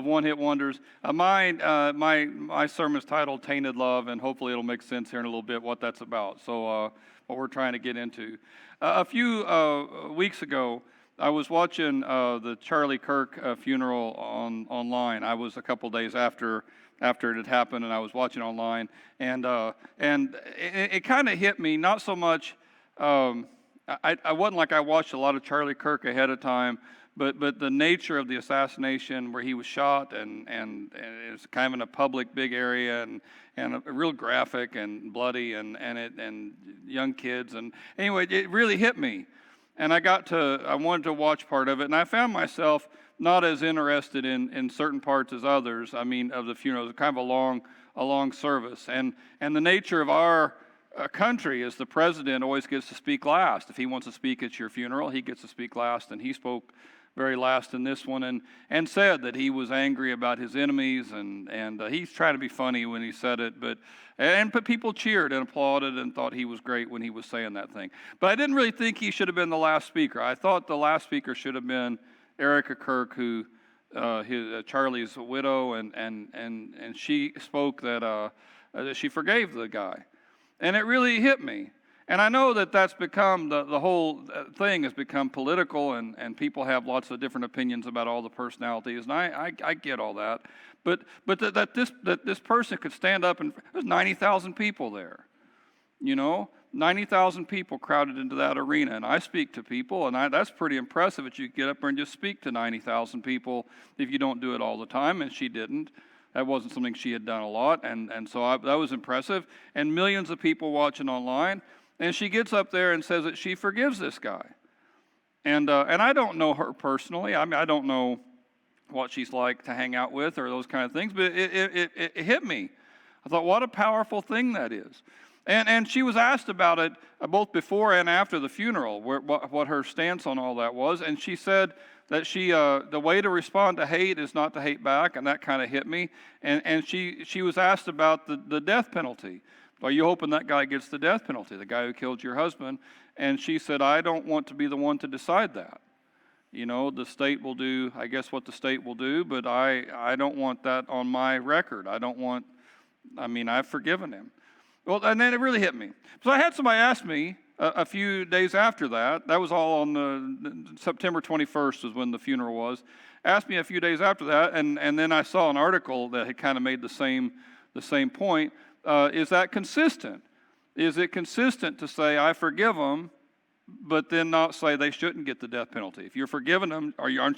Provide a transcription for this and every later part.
one-hit wonders. My sermon is titled "Tainted Love," and hopefully it'll make sense here in a little bit what that's about. So what we're trying to get into. A few weeks ago, I was watching the Charlie Kirk funeral online. I was a couple days after it had happened, and I was watching online, and it kind of hit me. Not so much. I wasn't like I watched a lot of Charlie Kirk ahead of time, but the nature of the assassination, where he was shot, and it's kind of in a public big area, and a real graphic and bloody, and young kids, and anyway, it really hit me. And I wanted to watch part of it, and I found myself not as interested in certain parts as others. I mean, of the funeral. It was kind of a long service, and the nature of our country is the president always gets to speak last. If he wants to speak at your funeral, he gets to speak last, and he spoke very last in this one, and said that he was angry about his enemies, and he's trying to be funny when he said it, but people cheered and applauded and thought he was great when he was saying that thing. But I didn't really think he should have been the last speaker. I thought the last speaker should have been Erica Kirk, who Charlie's widow, and she spoke that she forgave the guy, and it really hit me. And I know that that's become, the whole thing has become political, and people have lots of different opinions about all the personalities, and I get all that. But that this person could stand up, and there's 90,000 people there, 90,000 people crowded into that arena, and I speak to people, and that's pretty impressive that you get up there and just speak to 90,000 people if you don't do it all the time, and she didn't. That wasn't something she had done a lot, and so that was impressive, and millions of people watching online. And she gets up there and says that she forgives this guy. And I don't know her personally. I mean, I don't know what she's like to hang out with or those kind of things, but it hit me. I thought, what a powerful thing that is. And she was asked about it both before and after the funeral, what her stance on all that was. And she said that the way to respond to hate is not to hate back, and that kind of hit me. And she was asked about the death penalty. Are you hoping that guy gets the death penalty, the guy who killed your husband? And she said, I don't want to be the one to decide that. The state will do, I guess, what the state will do, but I don't want that on my record. I've forgiven him. Well, and then it really hit me. So I had somebody ask me a few days after that. That was all on the September 21st was when the funeral was. Asked me a few days after that, and then I saw an article that had kind of made the same point. Is that consistent? Is it consistent to say, I forgive them, but then not say they shouldn't get the death penalty? If you're forgiving them,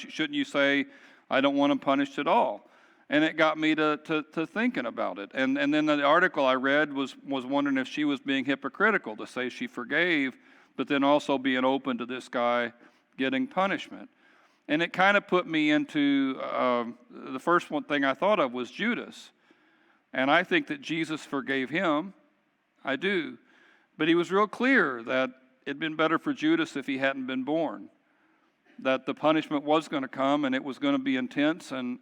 shouldn't you say, I don't want them punished at all? And it got me to thinking about it. And then the article I read was wondering if she was being hypocritical to say she forgave, but then also being open to this guy getting punishment. And it kind of put me into, the first one thing I thought of was Judas. And I think that Jesus forgave him. I do. But he was real clear that it'd been better for Judas if he hadn't been born. That the punishment was going to come, and it was going to be intense. And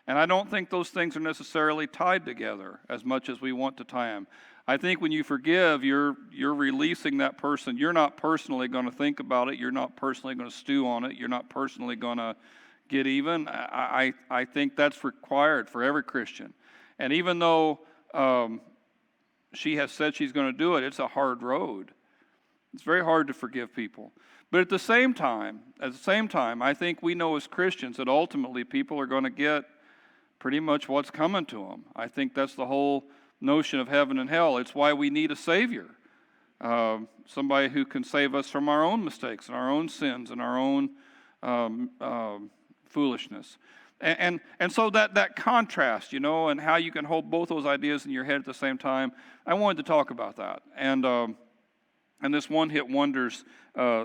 I don't think those things are necessarily tied together as much as we want to tie them. I think when you forgive, you're releasing that person. You're not personally going to think about it. You're not personally going to stew on it. You're not personally going to get even. I think that's required for every Christian. And even though she has said she's going to do it, it's a hard road. It's very hard to forgive people. But at the same time, I think we know as Christians that ultimately people are going to get pretty much what's coming to them. I think that's the whole notion of heaven and hell. It's why we need a Savior, somebody who can save us from our own mistakes and our own sins and our own foolishness. And so that contrast, and how you can hold both those ideas in your head at the same time, I wanted to talk about that. And this One Hit Wonders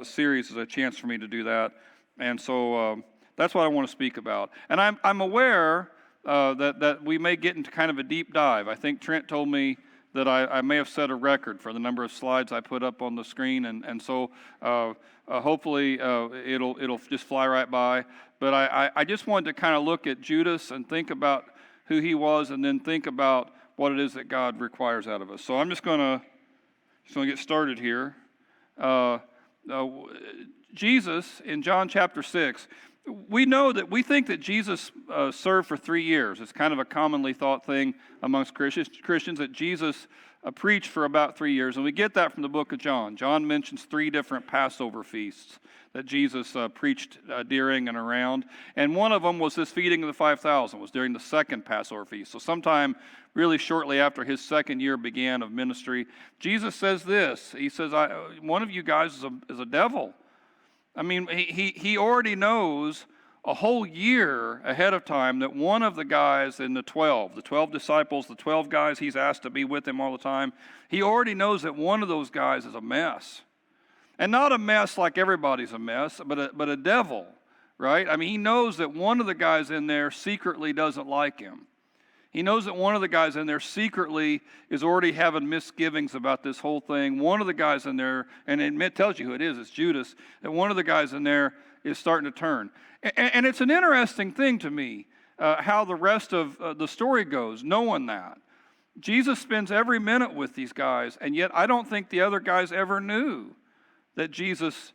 series is a chance for me to do that. And so that's what I want to speak about. And I'm aware that we may get into kind of a deep dive. I think Trent told me that I may have set a record for the number of slides I put up on the screen, and so hopefully it'll just fly right by. But I just wanted to kind of look at Judas and think about who he was, and then think about what it is that God requires out of us. So I'm just going to get started here. Jesus in John chapter 6, We think that Jesus served for 3 years. It's kind of a commonly thought thing amongst Christians that Jesus preached for about 3 years. And we get that from the book of John. John mentions 3 different Passover feasts that Jesus preached during and around. And one of them was this feeding of the 5,000, was during the second Passover feast. So sometime really shortly after his second year began of ministry, Jesus says this. He says, one of you guys is a devil. I mean, he already knows a whole year ahead of time that one of the guys in the 12 disciples, the 12 guys he's asked to be with him all the time, he already knows that one of those guys is a mess. And not a mess like everybody's a mess, but a devil, right? I mean, he knows that one of the guys in there secretly doesn't like him. He knows that one of the guys in there secretly is already having misgivings about this whole thing. One of the guys in there, and it tells you who it is, it's Judas, that one of the guys in there is starting to turn. And it's an interesting thing to me, how the rest of the story goes, knowing that. Jesus spends every minute with these guys, and yet I don't think the other guys ever knew that Jesus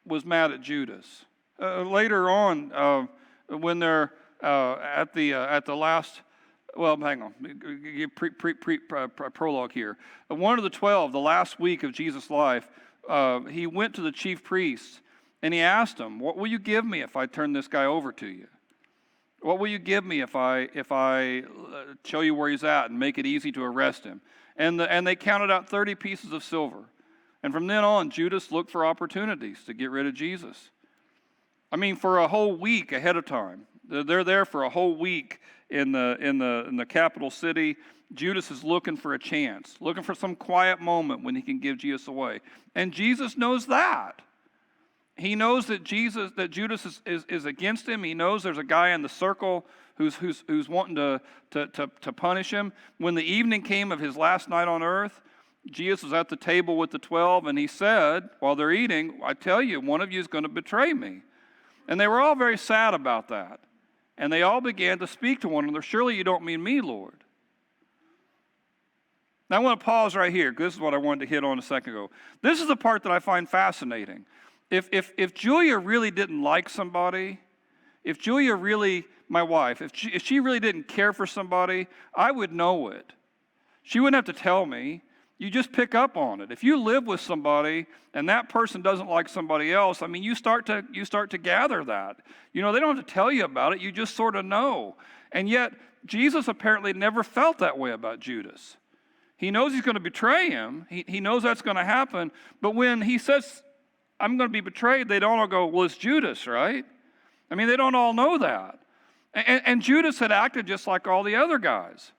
was mad at Judas. Later on, when they're at the last, well, hang on, prologue here. One of the 12, the last week of Jesus' life, he went to the chief priests and he asked them, "What will you give me if I turn this guy over to you? What will you give me if I show you where he's at and make it easy to arrest him?" And they counted out 30 pieces of silver. And from then on, Judas looked for opportunities to get rid of Jesus. I mean, for a whole week ahead of time. They're there for a whole week in the capital city. Judas is looking for a chance, looking for some quiet moment when he can give Jesus away. And Jesus knows that. He knows that Judas is against him. He knows there's a guy in the circle who's wanting to punish him. When the evening came of his last night on earth, Jesus was at the table with the 12, and he said, while they're eating, "I tell you, one of you is going to betray me." And they were all very sad about that. And they all began to speak to one another, "Surely you don't mean me, Lord." Now I want to pause right here, because this is what I wanted to hit on a second ago. This is the part that I find fascinating. If Julia really didn't like somebody, if Julia really, my wife, if she really didn't care for somebody, I would know it. She wouldn't have to tell me. You just pick up on it. If you live with somebody and that person doesn't like somebody else, I mean, you start to gather that. You know, they don't have to tell you about it. You just sort of know. And yet, Jesus apparently never felt that way about Judas. He knows he's going to betray him. He knows that's going to happen. But when he says, "I'm going to be betrayed," they don't all go, "Well, it's Judas, right?" I mean, they don't all know that. And Judas had acted just like all the other guys.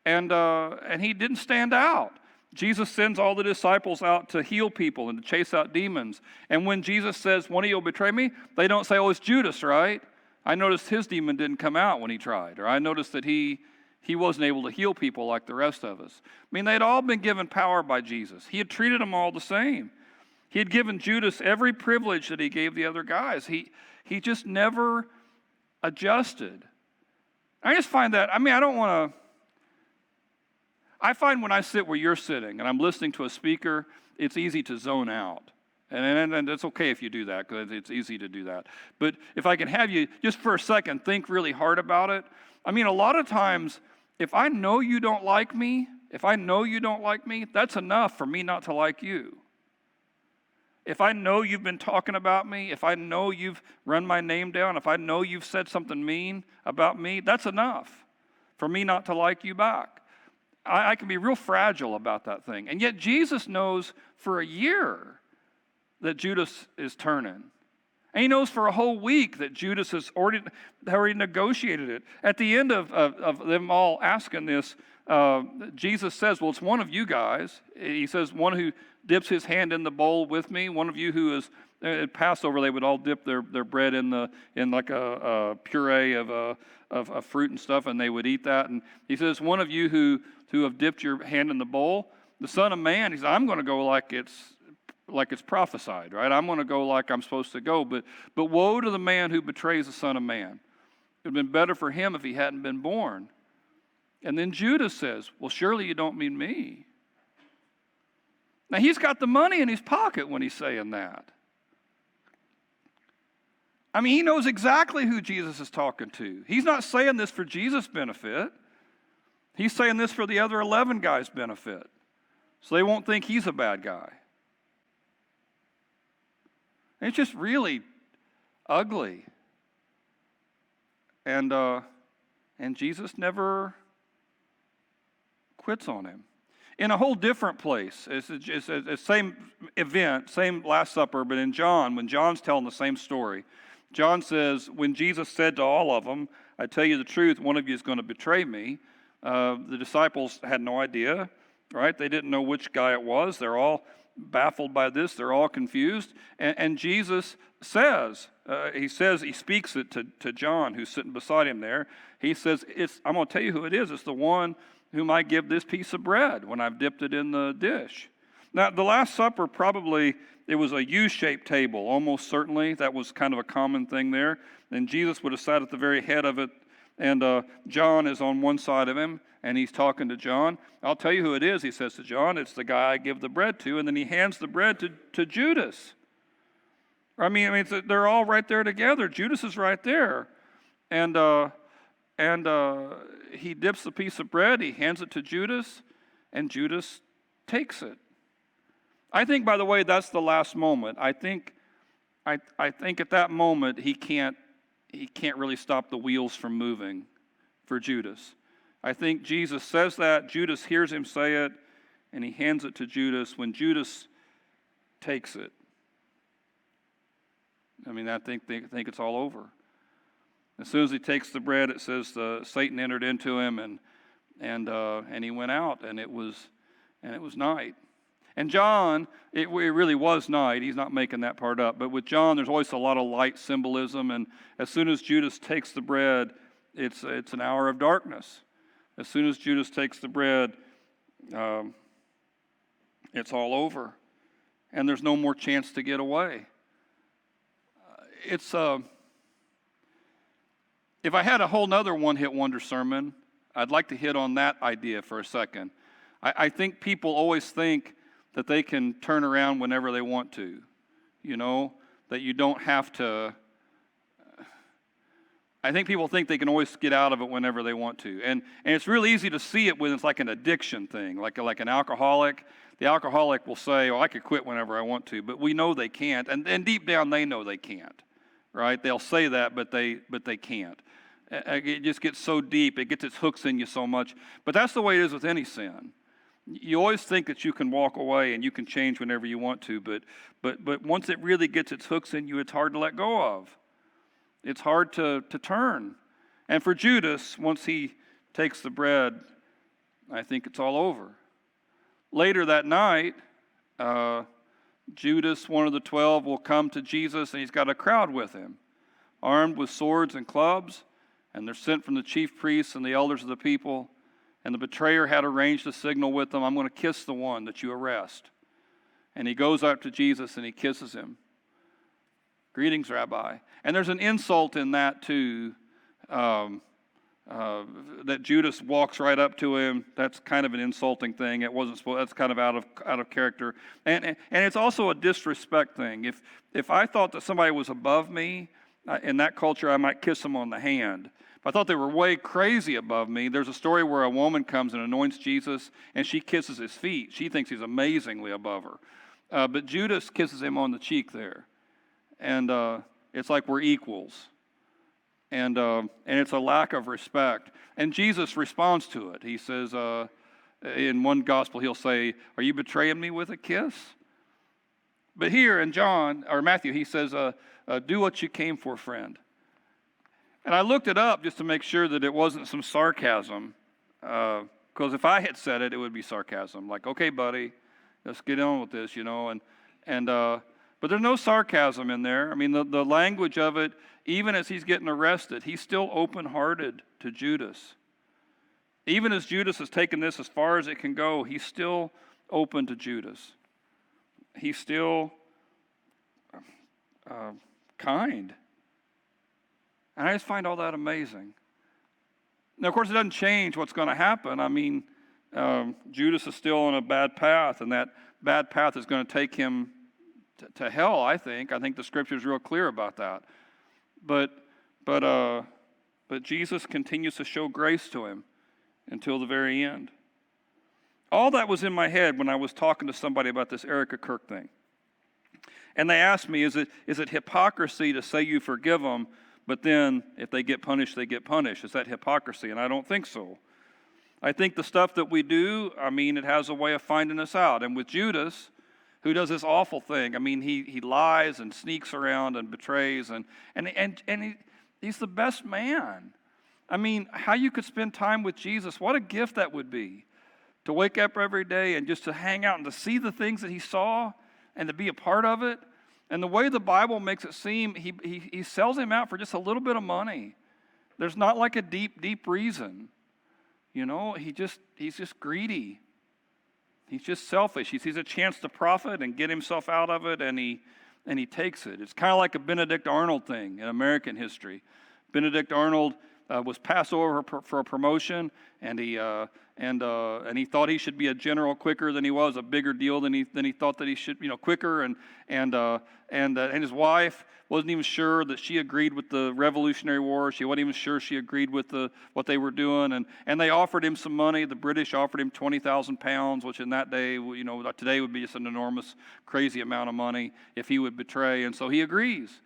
And he didn't stand out. Jesus sends all the disciples out to heal people and to chase out demons. And when Jesus says, "One of you will betray me," they don't say, "Oh, it's Judas, right? I noticed his demon didn't come out when he tried." Or, "I noticed that he wasn't able to heal people like the rest of us." I mean, they'd all been given power by Jesus. He had treated them all the same. He had given Judas every privilege that he gave the other guys. He just never adjusted. I just find that, I mean, I find when I sit where you're sitting and I'm listening to a speaker, it's easy to zone out. And it's okay if you do that, because it's easy to do that. But if I can have you just for a second think really hard about it. I mean, a lot of times, if I know you don't like me, that's enough for me not to like you. If I know you've been talking about me, if I know you've run my name down, if I know you've said something mean about me, that's enough for me not to like you back. I can be real fragile about that thing. And yet Jesus knows for a year that Judas is turning. And he knows for a whole week that Judas has already negotiated it. At the end of them all asking this, Jesus says, "Well, it's one of you guys." He says, "One who dips his hand in the bowl with me, one of you who is," at Passover, they would all dip their bread in like a puree of fruit and stuff, and they would eat that. And he says, "One of you who have dipped your hand in the bowl, the Son of Man," he says, "I'm going to go like it's prophesied, right? I'm going to go like I'm supposed to go. But woe to the man who betrays the Son of Man. It would have been better for him if he hadn't been born." And then Judas says, "Well, surely you don't mean me." Now, he's got the money in his pocket when he's saying that. I mean, he knows exactly who Jesus is talking to. He's not saying this for Jesus' benefit. He's saying this for the other 11 guys' benefit. So they won't think he's a bad guy. And it's just really ugly. And Jesus never quits on him. In a whole different place, it's the same event, same Last Supper, but in John, when John's telling the same story, John says, when Jesus said to all of them, I tell you the truth, one of you is going to betray me. The disciples had no idea, right? They didn't know which guy it was. They're all baffled by this. They're all confused. And Jesus says, he speaks it to John, who's sitting beside him there. He says, I'm going to tell you who it is. It's the one whom I give this piece of bread when I've dipped it in the dish. Now, the Last Supper, probably, it was a U-shaped table, almost certainly. That was kind of a common thing there. And Jesus would have sat at the very head of it, and John is on one side of him, and he's talking to John. I'll tell you who it is, he says to John. It's the guy I give the bread to, and then he hands the bread to Judas. I mean, they're all right there together. Judas is right there. And he dips the piece of bread, he hands it to Judas, and Judas takes it. I think, by the way, that's the last moment. I think at that moment he can't really stop the wheels from moving for Judas. I think Jesus says that, Judas hears him say it, and he hands it to Judas. When Judas takes it, I mean, I think it's all over. As soon as he takes the bread, it says Satan entered into him, and he went out, and it was night. And John, it really was night. He's not making that part up. But with John, there's always a lot of light symbolism. And as soon as Judas takes the bread, it's an hour of darkness. As soon as Judas takes the bread, it's all over, and there's no more chance to get away. If I had a whole nother one-hit wonder sermon, I'd like to hit on that idea for a second. I think people always think that they can turn around whenever they want to, that you don't have to. I think people think they can always get out of it whenever they want to. And it's really easy to see it when it's like an addiction thing, like an alcoholic. The alcoholic will say, I could quit whenever I want to, but we know they can't. And deep down they know they can't, right? They'll say that, but they can't. It just gets so deep, it gets its hooks in you so much. But that's the way it is with any sin. You always think that you can walk away and you can change whenever you want to, but once it really gets its hooks in you, it's hard to let go of. It's hard to turn. And for Judas, once he takes the bread, I think it's all over. Later that night, Judas, one of the 12, will come to Jesus, and he's got a crowd with him, armed with swords and clubs, and they're sent from the chief priests and the elders of the people. And the betrayer had arranged a signal with them, I'm going to kiss the one that you arrest. And he goes up to Jesus and he kisses him. Greetings, Rabbi. And there's an insult in that too, that Judas walks right up to him. That's kind of an insulting thing. It wasn't supposed. That's kind of out of character. And it's also a disrespect thing. If I thought that somebody was above me, in that culture, I might kiss them on the hand. If I thought they were way crazy above me, there's a story where a woman comes and anoints Jesus, and she kisses his feet. She thinks he's amazingly above her. But Judas kisses him on the cheek there. And it's like we're equals. And it's a lack of respect. And Jesus responds to it. He says, in one gospel, he'll say, are you betraying me with a kiss? But here in Matthew, he says, do what you came for, friend. And I looked it up just to make sure that it wasn't some sarcasm. Because if I had said it, it would be sarcasm. Like, okay, buddy, let's get on with this, But there's no sarcasm in there. I mean, the language of it, even as he's getting arrested, he's still open-hearted to Judas. Even as Judas has taken this as far as it can go, he's still open to Judas. He's still kind. And I just find all that amazing. Now, of course, it doesn't change what's going to happen. I mean, Judas is still on a bad path, and that bad path is going to take him to hell, I think. I think the Scripture is real clear about that. But but Jesus continues to show grace to him until the very end. All that was in my head when I was talking to somebody about this Erica Kirk thing. And they asked me, is it hypocrisy to say you forgive them, but then if they get punished, they get punished? Is that hypocrisy? And I don't think so. I think the stuff that we do, it has a way of finding us out. And with Judas, who does this awful thing, he lies and sneaks around and betrays, and he's the best man. How you could spend time with Jesus, what a gift that would be. To wake up every day and just to hang out and to see the things that he saw and to be a part of it. And the way the Bible makes it seem, he sells him out for just a little bit of money. There's not like a deep reason. He's just greedy. He's just selfish. He sees a chance to profit and get himself out of it, and he takes it. It's kind of like a Benedict Arnold thing in American history. Benedict Arnold was passed over for a promotion, and he thought he should be a general quicker than he was, a bigger deal than he thought that he should, quicker, and his wife wasn't even sure that she agreed with the Revolutionary War. She wasn't even sure she agreed with what they were doing, and they offered him some money. The British offered him 20,000 pounds, which in that day, today would be just an enormous, crazy amount of money if he would betray, and so he agrees.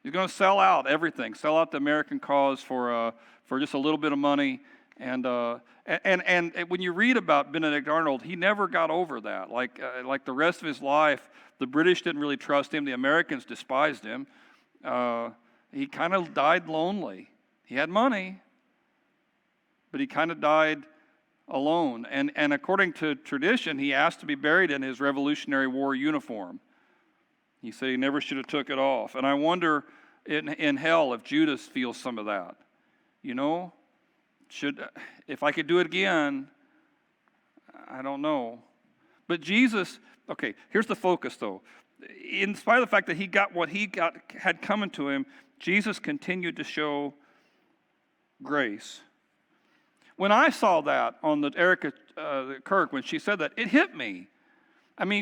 He's going to sell out everything, sell out the American cause for just a little bit of money. And when you read about Benedict Arnold, he never got over that. Like the rest of his life, the British didn't really trust him. The Americans despised him. He kind of died lonely. He had money, but he kind of died alone. And according to tradition, he asked to be buried in his Revolutionary War uniform. He said he never should have took it off. And I wonder in hell if Judas feels some of that. If I could do it again, I don't know. But Jesus, okay, here's the focus though. In spite of the fact that he got what had coming to him, Jesus continued to show grace. When I saw that on the Erica Kirk, when she said that, it hit me.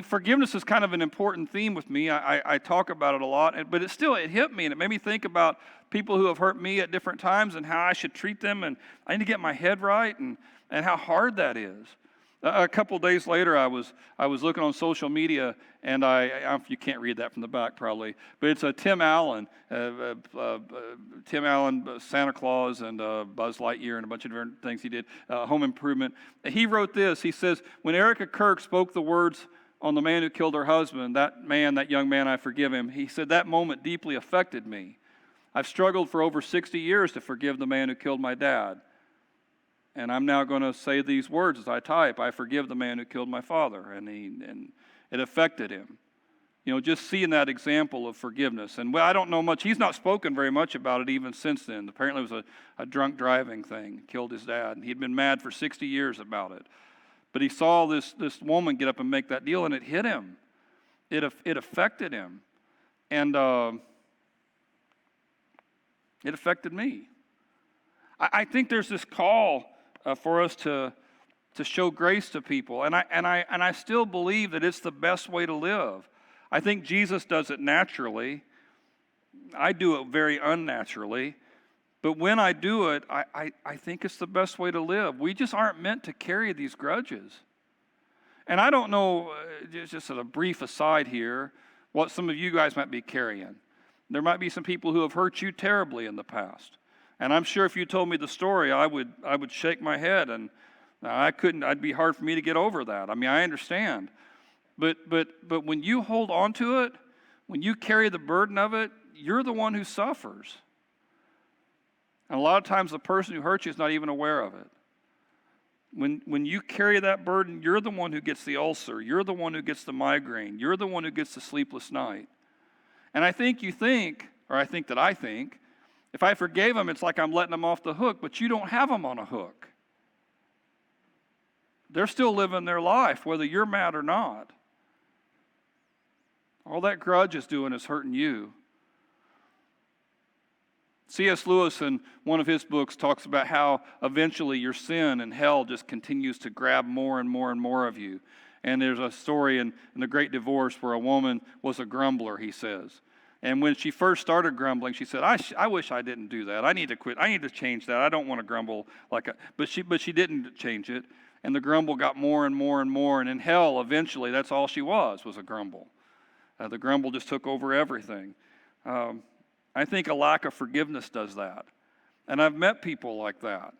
Forgiveness is kind of an important theme with me. I talk about it a lot, but it hit me, and it made me think about people who have hurt me at different times and how I should treat them, and I need to get my head right, and how hard that is. A couple days later, I was looking on social media, and you can't read that from the back probably, but it's Tim Allen, Santa Claus, and Buzz Lightyear, and a bunch of different things he did, Home Improvement. He wrote this. He says, when Erica Kirk spoke the words on the man who killed her husband, that young man, I forgive him, he said, that moment deeply affected me. I've struggled for over 60 years to forgive the man who killed my dad. And I'm now going to say these words as I type, I forgive the man who killed my father. And it affected him. Just seeing that example of forgiveness. And I don't know much. He's not spoken very much about it even since then. Apparently it was a drunk driving thing. Killed his dad. And he'd been mad for 60 years about it. But he saw this woman get up and make that deal, and it hit him. It affected him. And it affected me. I think there's this call for us to show grace to people, and I still believe that it's the best way to live. I think Jesus does it naturally. I do it very unnaturally, but when I do it, I think it's the best way to live. We just aren't meant to carry these grudges. And I don't know, just as a brief aside here, what some of you guys might be carrying. There might be some people who have hurt you terribly in the past. And I'm sure if you told me the story, I would shake my head, and it'd be hard for me to get over that. I understand. But when you hold on to it, when you carry the burden of it, you're the one who suffers. And a lot of times the person who hurts you is not even aware of it. When you carry that burden, you're the one who gets the ulcer. You're the one who gets the migraine. You're the one who gets the sleepless night. And I think, if I forgave them, it's like I'm letting them off the hook, but you don't have them on a hook. They're still living their life, whether you're mad or not. All that grudge is doing is hurting you. C.S. Lewis, in one of his books, talks about how eventually your sin and hell just continues to grab more and more and more of you. And there's a story in The Great Divorce where a woman was a grumbler, he says. And when she first started grumbling, she said, I wish I didn't do that. I need to quit. I need to change that. I don't want to grumble but she didn't change it. And the grumble got more and more and more. And in hell, eventually, that's all she was a grumble. The grumble just took over everything. I think a lack of forgiveness does that. And I've met people like that,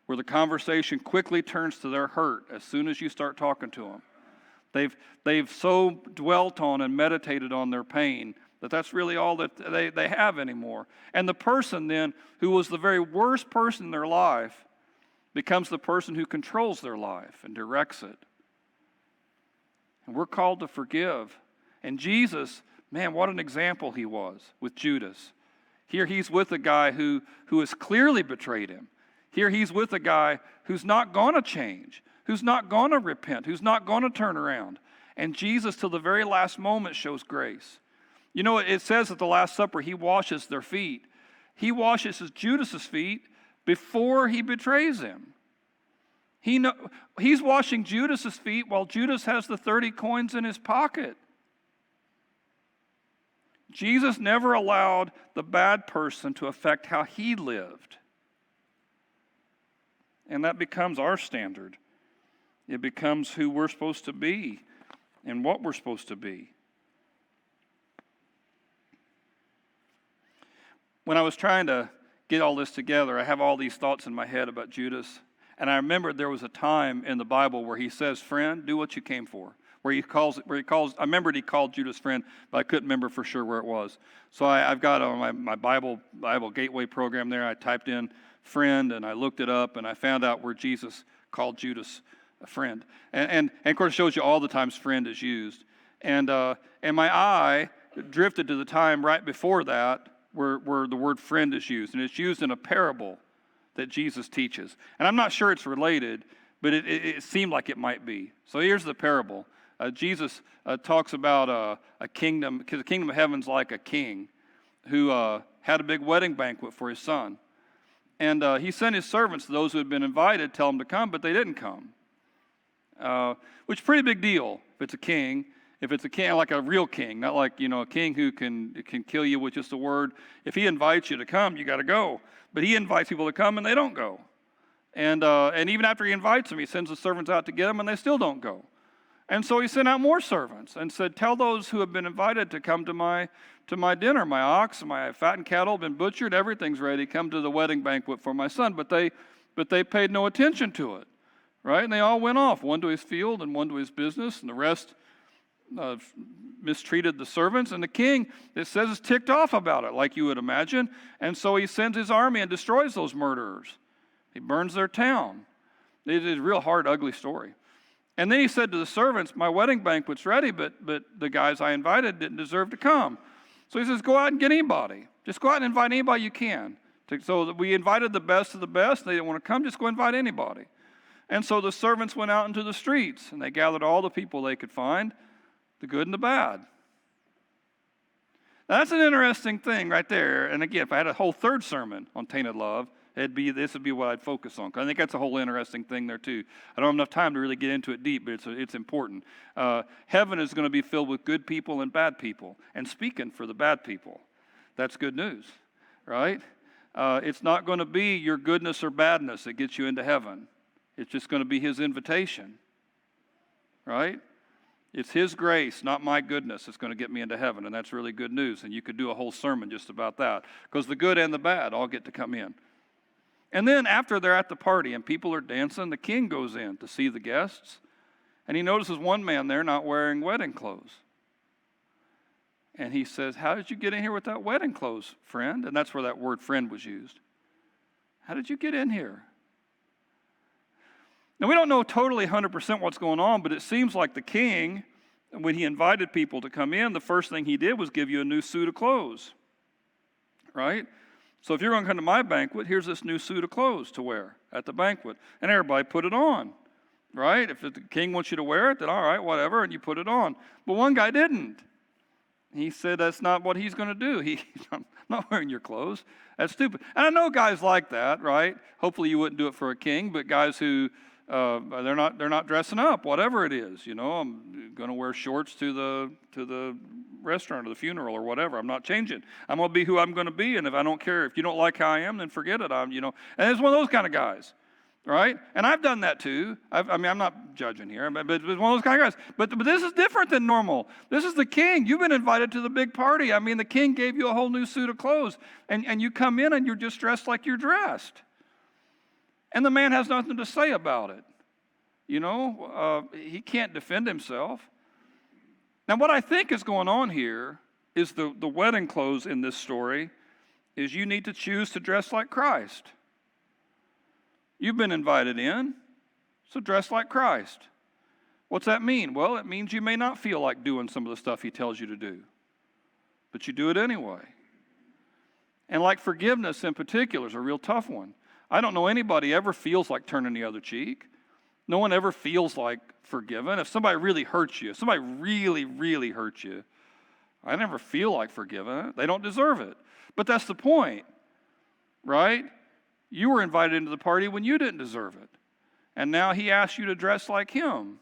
where the conversation quickly turns to their hurt as soon as you start talking to them. They've so dwelt on and meditated on their pain that that's really all that they have anymore. And the person then, who was the very worst person in their life, becomes the person who controls their life and directs it. And we're called to forgive. And Jesus, man, what an example he was with Judas. Here he's with a guy who has clearly betrayed him. Here he's with a guy who's not going to change, who's not going to repent, who's not going to turn around. And Jesus, till the very last moment, shows grace. You know, it says at the Last Supper, he washes their feet. He washes Judas's feet before he betrays him. He's washing Judas's feet while Judas has the 30 coins in his pocket. Jesus never allowed the bad person to affect how he lived. And that becomes our standard. It becomes who we're supposed to be and what we're supposed to be. When I was trying to get all this together, I have all these thoughts in my head about Judas. And I remembered there was a time in the Bible where he says, friend, do what you came for. I remembered he called Judas friend, but I couldn't remember for sure where it was. So I've got on my Bible Gateway program there, I typed in friend and I looked it up and I found out where Jesus called Judas a friend. And of course it shows you all the times friend is used. And my eye drifted to the time right before that where the word friend is used. And it's used in a parable that Jesus teaches. And I'm not sure it's related, but it seemed like it might be. So here's the parable. Jesus talks about a kingdom, because the kingdom of heaven's like a king who had a big wedding banquet for his son. And he sent his servants, those who had been invited, tell them to come, but they didn't come. Which is a pretty big deal if it's a king. If it's a king, like a real king, not like, a king who can kill you with just a word. If he invites you to come, you got to go. But he invites people to come and they don't go. And even after he invites them, he sends the servants out to get them and they still don't go. And so he sent out more servants and said, tell those who have been invited to come to my dinner. My ox, my fattened cattle have been butchered. Everything's ready. Come to the wedding banquet for my son. But they paid no attention to it, right? And they all went off, one to his field and one to his business, and the rest mistreated the servants. And the king, it says, is ticked off about it, like you would imagine. And so he sends his army and destroys those murderers. He burns their town. It is a real hard, ugly story. And then he said to the servants, my wedding banquet's ready, but the guys I invited didn't deserve to come. So he says, go out and get anybody. Just go out and invite anybody you can. So that we invited the best of the best. They didn't want to come. Just go invite anybody. And so the servants went out into the streets, and they gathered all the people they could find, the good and the bad. Now, that's an interesting thing right there. And again, if I had a whole third sermon on tainted love, this would be what I'd focus on. 'Cause I think that's a whole interesting thing there too. I don't have enough time to really get into it deep, but it's important. Heaven is going to be filled with good people and bad people. And speaking for the bad people, that's good news, right? It's not going to be your goodness or badness that gets you into heaven. It's just going to be his invitation, right? It's his grace, not my goodness, that's going to get me into heaven. And that's really good news. And you could do a whole sermon just about that. Because the good and the bad all get to come in. And then after they're at the party and people are dancing, the king goes in to see the guests. And he notices one man there not wearing wedding clothes. And he says, how did you get in here without wedding clothes, friend? And that's where that word friend was used. How did you get in here? Now, we don't know totally 100% what's going on, but it seems like the king, when he invited people to come in, the first thing he did was give you a new suit of clothes, right? So if you're going to come to my banquet, here's this new suit of clothes to wear at the banquet. And everybody put it on, right? If the king wants you to wear it, then all right, whatever, and you put it on. But one guy didn't. He said that's not what he's going to do. He's not wearing your clothes. That's stupid. And I know guys like that, right? Hopefully you wouldn't do it for a king, but guys who, they're not dressing up, whatever it is. I'm going to wear shorts to the restaurant or the funeral or whatever. I'm not changing. I'm going to be who I'm going to be, and if I don't care, if you don't like how I am, then forget it. And it's one of those kind of guys, right? And I've done that too. I'm not judging here, but it's one of those kind of guys. But this is different than normal. This is the king. You've been invited to the big party. I mean, the king gave you a whole new suit of clothes, and you come in and you're just dressed like you're dressed. And the man has nothing to say about it. He can't defend himself. Now, what I think is going on here is the wedding clothes in this story is you need to choose to dress like Christ. You've been invited in, so dress like Christ. What's that mean? Well, it means you may not feel like doing some of the stuff he tells you to do, but you do it anyway. And like forgiveness in particular is a real tough one. I don't know anybody ever feels like turning the other cheek. No one ever feels like forgiven. If somebody really hurts you, if somebody really, really hurts you, I never feel like forgiving. They don't deserve it. But that's the point, right? You were invited into the party when you didn't deserve it. And now he asked you to dress like him.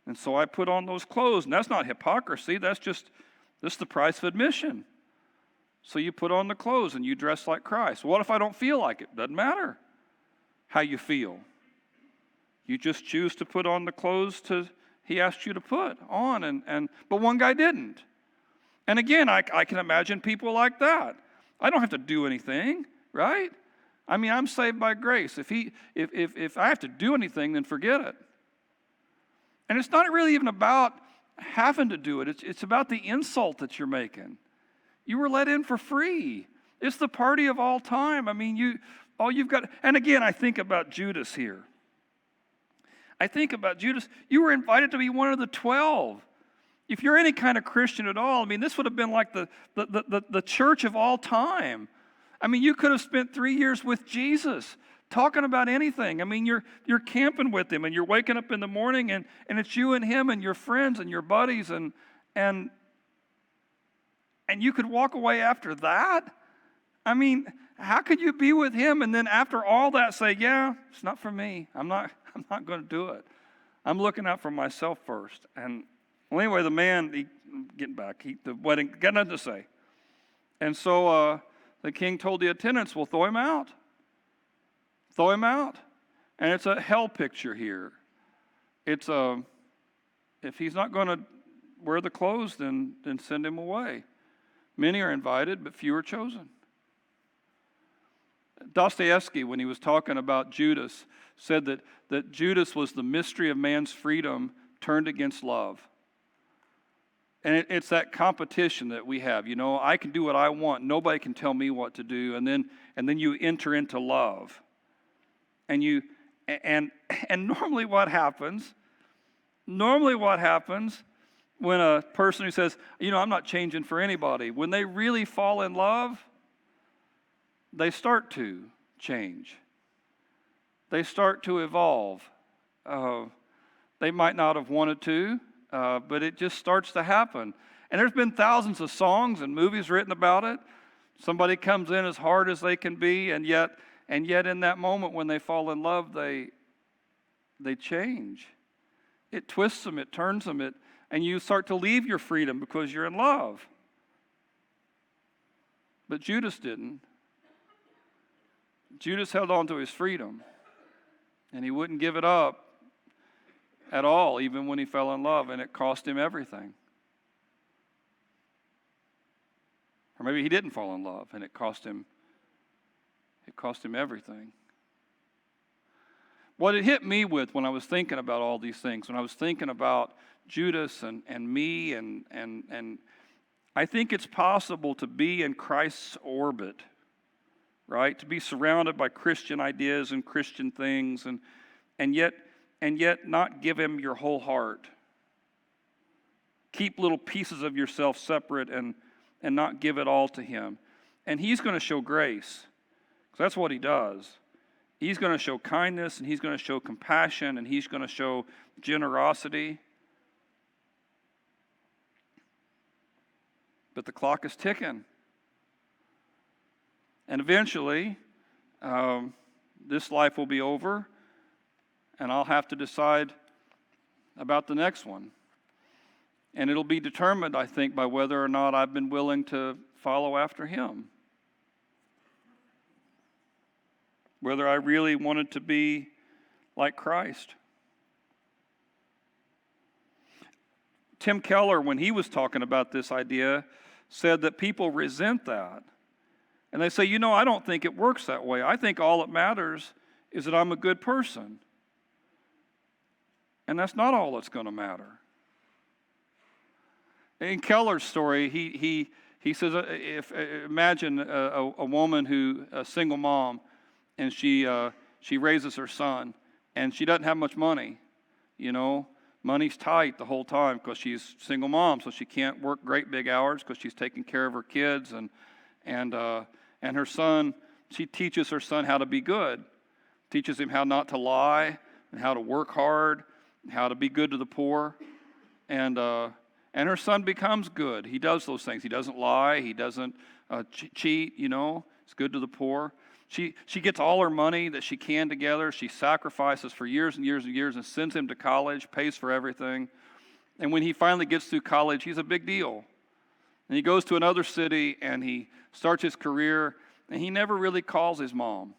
And so I put on those clothes. And that's not hypocrisy. That's the price of admission. So you put on the clothes and you dress like Christ. What if I don't feel like it? Doesn't matter how you feel. You just choose to put on the clothes he asked you to put on, but one guy didn't. And again, I can imagine people like that. I don't have to do anything, right? I mean, I'm saved by grace. If I have to do anything, then forget it. And it's not really even about having to do it. It's about the insult that you're making. You were let in for free. It's the party of all time. I mean, all you've got. And again, I think about Judas here. You were invited to be one of the 12. If you're any kind of Christian at all, I mean, this would have been like the church of all time. I mean, you could have spent 3 years with Jesus talking about anything. I mean, you're camping with him, and you're waking up in the morning, and it's you and him and your friends and your buddies, and you could walk away after that? I mean, how could you be with him and then after all that say, yeah, it's not for me. I'm not going to do it. I'm looking out for myself first. And well, anyway, the man, the wedding, got nothing to say. And so the king told the attendants, well, throw him out. Throw him out. And it's a hell picture here. It's if he's not going to wear the clothes, then send him away. Many are invited, but few are chosen. Dostoevsky, when he was talking about Judas, said that Judas was the mystery of man's freedom turned against love. And it's that competition that we have. I can do what I want. Nobody can tell me what to do. And then you enter into love. And normally what happens when a person who says, I'm not changing for anybody, when they really fall in love, they start to change. They start to evolve. They might not have wanted to, but it just starts to happen. And there's been thousands of songs and movies written about it. Somebody comes in as hard as they can be, and yet in that moment when they fall in love, they change. It twists them, it turns them, and you start to leave your freedom because you're in love. But Judas didn't. Judas held on to his freedom, and he wouldn't give it up at all, even when he fell in love, and it cost him everything. Or maybe he didn't fall in love, and it cost him everything. What it hit me with when I was thinking about all these things, when I was thinking about Judas and me, and I think it's possible to be in Christ's orbit, right? To be surrounded by Christian ideas and Christian things, and yet not give him your whole heart. Keep little pieces of yourself separate and not give it all to him. And he's going to show grace, because that's what he does. He's going to show kindness, and he's going to show compassion, and he's going to show generosity. But the clock is ticking. And eventually, this life will be over, and I'll have to decide about the next one. And it'll be determined, I think, by whether or not I've been willing to follow after him. Whether I really wanted to be like Christ. Tim Keller, when he was talking about this idea, said that people resent that. And they say, I don't think it works that way. I think all that matters is that I'm a good person. And that's not all that's going to matter. In Keller's story, he says, imagine a woman a single mom, and she raises her son, and she doesn't have much money. Money's tight the whole time because she's a single mom, so she can't work great big hours because she's taking care of her kids, and her son. She teaches her son how to be good, teaches him how not to lie, and how to work hard, and how to be good to the poor, and her son becomes good. He does those things. He doesn't lie. He doesn't cheat. He's good to the poor. She gets all her money that she can together. She sacrifices for years and years and years and sends him to college, pays for everything. And when he finally gets through college, he's a big deal. And he goes to another city and he starts his career, and he never really calls his mom,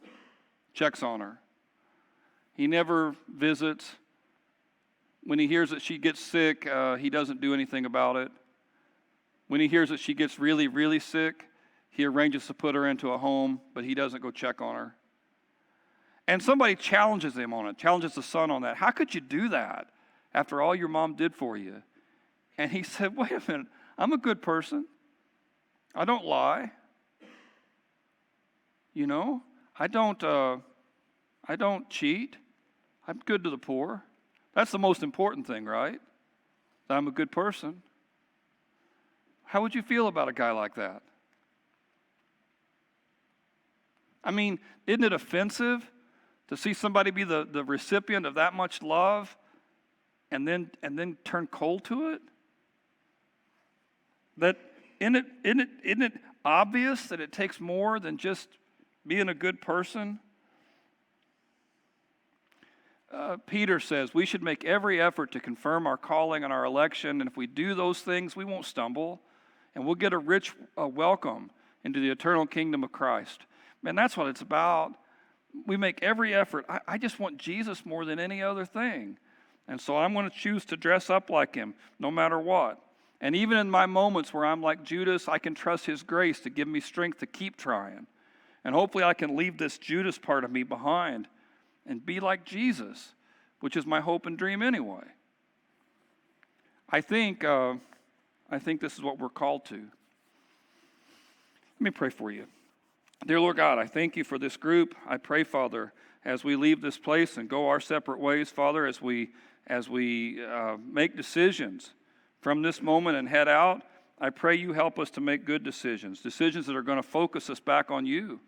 checks on her. He never visits. When he hears that she gets sick, he doesn't do anything about it. When he hears that she gets really, really sick, he arranges to put her into a home, but he doesn't go check on her. And somebody challenges him on it, challenges the son on that. How could you do that after all your mom did for you? And he said, wait a minute, I'm a good person. I don't lie. I don't cheat. I'm good to the poor. That's the most important thing, right? That I'm a good person. How would you feel about a guy like that? I mean, isn't it offensive to see somebody be the recipient of that much love and then turn cold to it? That isn't it obvious that it takes more than just being a good person? Peter says we should make every effort to confirm our calling and our election, and if we do those things, we won't stumble, and we'll get a rich welcome into the eternal kingdom of Christ. Man, that's what it's about. We make every effort. I just want Jesus more than any other thing, and so I'm going to choose to dress up like him no matter what. And even in my moments where I'm like Judas, I can trust his grace to give me strength to keep trying, and hopefully I can leave this Judas part of me behind and be like Jesus, which is my hope and dream anyway. I think this is what we're called to. Let me pray for you. Dear Lord God, I thank you for this group. I pray, Father, as we leave this place and go our separate ways, Father, as we make decisions from this moment and head out, I pray you help us to make good decisions that are going to focus us back on you.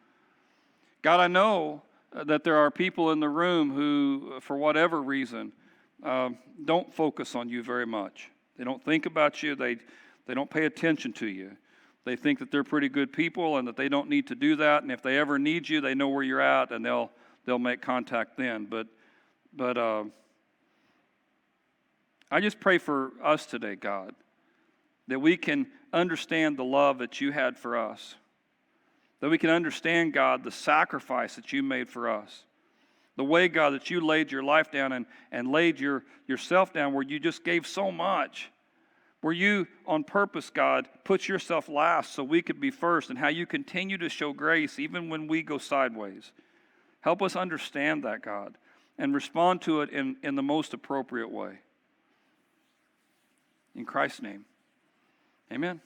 God, I know that there are people in the room who, for whatever reason, don't focus on you very much. They don't think about you. They don't pay attention to you. They think that they're pretty good people and that they don't need to do that. And if they ever need you, they know where you're at and they'll make contact then. But I just pray for us today, God, that we can understand the love that you had for us. That we can understand, God, the sacrifice that you made for us. The way, God, that you laid your life down and laid yourself down where you just gave so much. Where you, on purpose, God, put yourself last so we could be first, and how you continue to show grace even when we go sideways. Help us understand that, God, and respond to it in the most appropriate way. In Christ's name, amen.